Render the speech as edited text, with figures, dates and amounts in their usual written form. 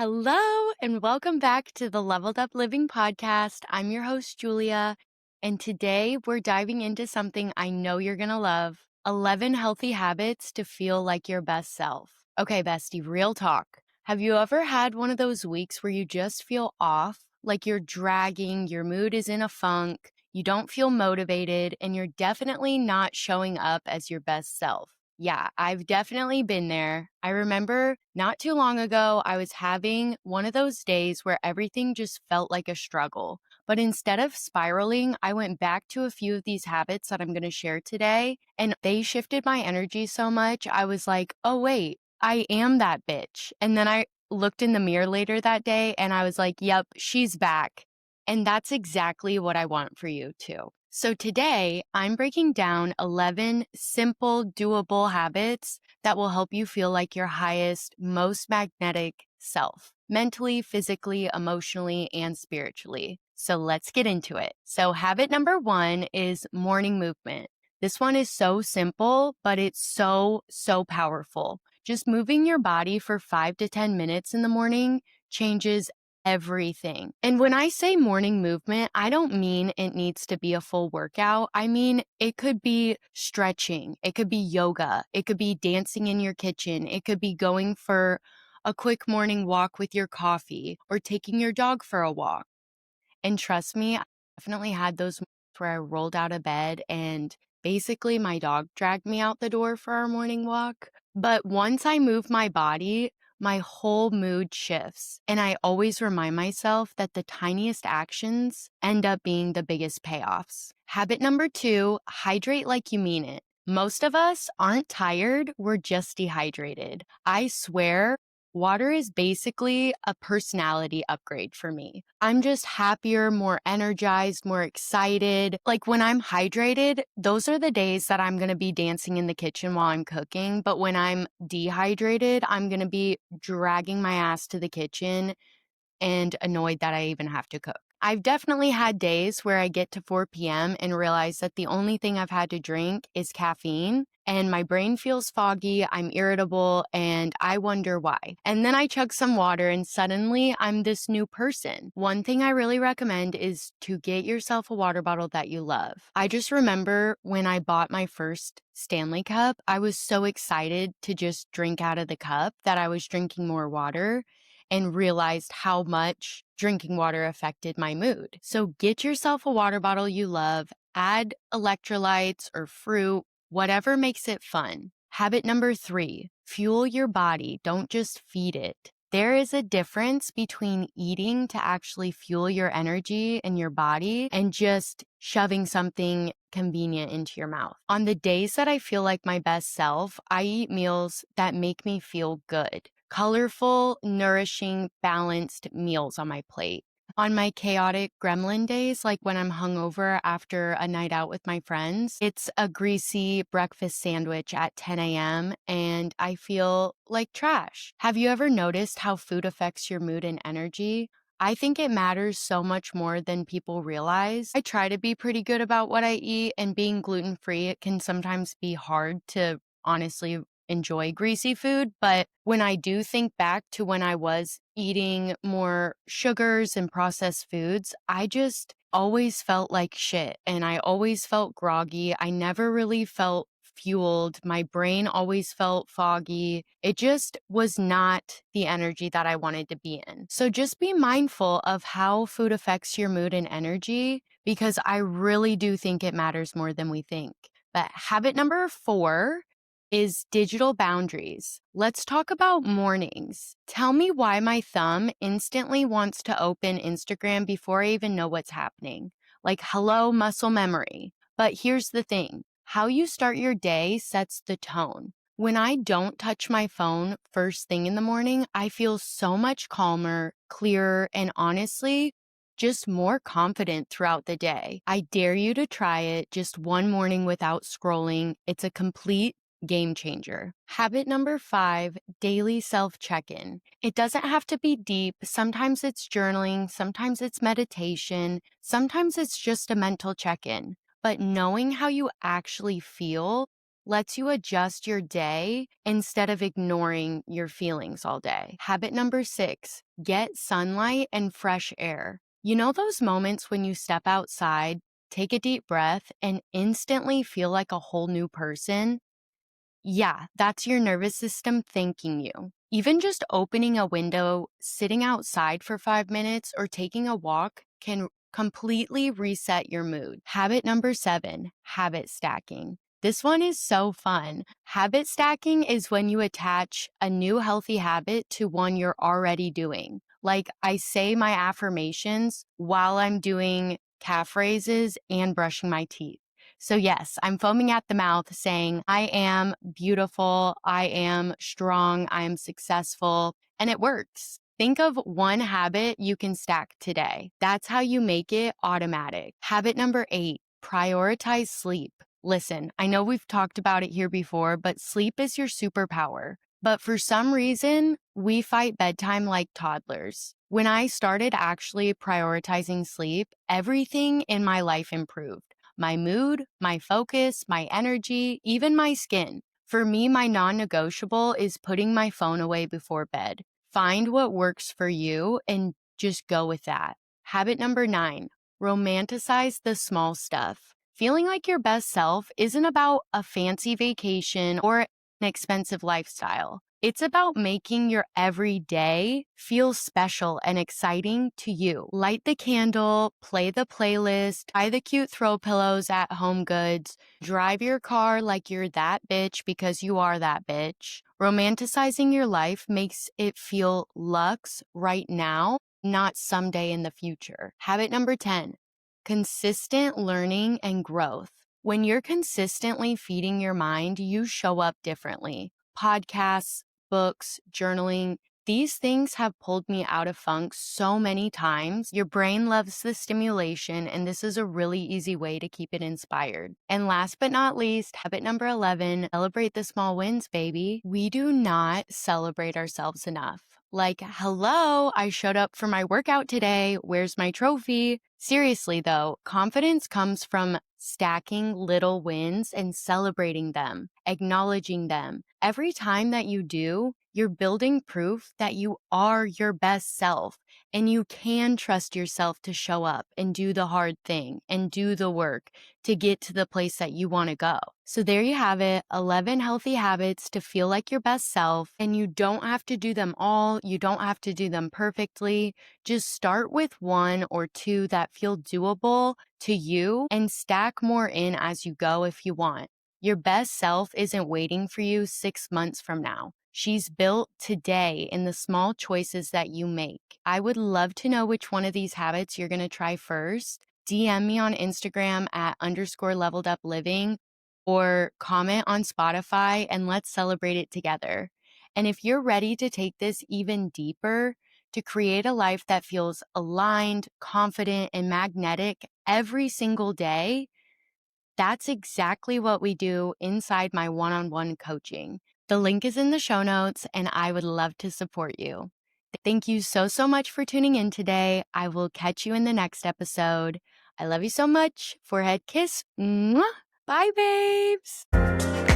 Hello, and welcome back to the Leveled Up Living podcast. I'm your host, Julia, and today we're diving into something I know you're going to love 11 healthy habits to feel like your best self. Okay, bestie, real talk. Have you ever had one of those weeks where you just feel off, like you're dragging, your mood is in a funk, you don't feel motivated, and you're definitely not showing up as your best self? Yeah, I've definitely been there. I remember not too long ago, I was having one of those days where everything just felt like a struggle. But instead of spiraling, I went back to a few of these habits that I'm going to share today, and they shifted my energy so much. I was like, oh, wait, I am that bitch. And then I looked in the mirror later that day and I was like, yep, she's back. And that's exactly what I want for you too. So today, I'm breaking down 11 simple, doable habits that will help you feel like your highest, most magnetic self, mentally, physically, emotionally, and spiritually. So let's get into it. So habit number 1 is morning movement. This one is so simple, but it's so powerful. Just moving your body for 5 to 10 minutes in the morning changes everything. And when I say morning movement, I don't mean it needs to be a full workout. I mean, it could be stretching, it could be yoga, it could be dancing in your kitchen, it could be going for a quick morning walk with your coffee or taking your dog for a walk. And trust me, I definitely had those moments where I rolled out of bed and basically my dog dragged me out the door for our morning walk. But once I move my body, my whole mood shifts. And I always remind myself that the tiniest actions end up being the biggest payoffs. Habit number 2, hydrate like you mean it. Most of us aren't tired, we're just dehydrated. I swear, water is basically a personality upgrade for me. I'm just happier, more energized, more excited. Like when I'm hydrated, those are the days that I'm going to be dancing in the kitchen while I'm cooking. But when I'm dehydrated, I'm going to be dragging my ass to the kitchen and annoyed that I even have to cook. I've definitely had days where I get to 4 p.m. and realize that the only thing I've had to drink is caffeine and my brain feels foggy, I'm irritable, and I wonder why. And then I chug some water and suddenly I'm this new person. One thing I really recommend is to get yourself a water bottle that you love. I just remember when I bought my first Stanley cup, I was so excited to just drink out of the cup that I was drinking more water and realized how much drinking water affected my mood. So get yourself a water bottle you love, add electrolytes or fruit, whatever makes it fun. Habit number 3, fuel your body. Don't just feed it. There is a difference between eating to actually fuel your energy and your body and just shoving something convenient into your mouth. On the days that I feel like my best self, I eat meals that make me feel good. Colorful, nourishing, balanced meals on my plate. On my chaotic gremlin days, like when I'm hungover after a night out with my friends, it's a greasy breakfast sandwich at 10 a.m. and I feel like trash. Have you ever noticed how food affects your mood and energy? I think it matters so much more than people realize. I try to be pretty good about what I eat, and being gluten-free, it can sometimes be hard to honestly enjoy greasy food. But when I do think back to when I was eating more sugars and processed foods, I just always felt like shit and I always felt groggy. I never really felt fueled. My brain always felt foggy. It just was not the energy that I wanted to be in. So just be mindful of how food affects your mood and energy, because I really do think it matters more than we think. But habit number 4 is digital boundaries. Let's talk about mornings. Tell me why my thumb instantly wants to open Instagram before I even know what's happening. Like, hello, muscle memory. But here's the thing. How you start your day sets the tone. When I don't touch my phone first thing in the morning, I feel so much calmer, clearer, and honestly, just more confident throughout the day. I dare you to try it just one morning without scrolling. It's a complete game changer. Habit number 5, daily self-check-in. It doesn't have to be deep. Sometimes it's journaling, sometimes it's meditation, sometimes it's just a mental check-in. But knowing how you actually feel, lets you adjust your day instead of ignoring your feelings all day. Habit number 6, get sunlight and fresh air. You know those moments when you step outside, take a deep breath, and instantly feel like a whole new person? Yeah, that's your nervous system thanking you. Even just opening a window, sitting outside for 5 minutes, or taking a walk can completely reset your mood. Habit number 7, habit stacking. This one is so fun. Habit stacking is when you attach a new healthy habit to one you're already doing. Like I say my affirmations while I'm doing calf raises and brushing my teeth. So, yes, I'm foaming at the mouth saying, I am beautiful, I am strong, I am successful, and it works. Think of one habit you can stack today. That's how you make it automatic. Habit number 8, prioritize sleep. Listen, I know we've talked about it here before, but sleep is your superpower. But for some reason, we fight bedtime like toddlers. When I started actually prioritizing sleep, everything in my life improved. My mood, my focus, my energy, even my skin. For me, my non-negotiable is putting my phone away before bed. Find what works for you and just go with that. Habit number 9, romanticize the small stuff. Feeling like your best self isn't about a fancy vacation or an expensive lifestyle. It's about making your everyday feel special and exciting to you. Light the candle, play the playlist, buy the cute throw pillows at Home Goods, drive your car like you're that bitch because you are that bitch. Romanticizing your life makes it feel luxe right now, not someday in the future. Habit number 10, consistent learning and growth. When you're consistently feeding your mind, you show up differently. Podcasts, books, journaling, these things have pulled me out of funk so many times. Your brain loves the stimulation, and this is a really easy way to keep it inspired. And last but not least, habit number 11, celebrate the small wins, baby. We do not celebrate ourselves enough. Like, hello, I showed up for my workout today. Where's my trophy? Seriously, though, confidence comes from stacking little wins and celebrating them, acknowledging them. Every time that you do, you're building proof that you are your best self and you can trust yourself to show up and do the hard thing and do the work to get to the place that you want to go. So there you have it, 11 healthy habits to feel like your best self. And you don't have to do them all. You don't have to do them perfectly. Just start with 1 or 2 that feel doable to you and stack more in as you go if you want. Your best self isn't waiting for you 6 months from now. She's built today in the small choices that you make. I would love to know which one of these habits you're going to try first. DM me on Instagram at _leveledUpLiving or comment on Spotify and let's celebrate it together. And if you're ready to take this even deeper, to create a life that feels aligned, confident, and magnetic every single day, that's exactly what we do inside my one-on-one coaching. The link is in the show notes, and I would love to support you. Thank you so much for tuning in today. I will catch you in the next episode. I love you so much. Forehead kiss. Mwah. Bye, babes.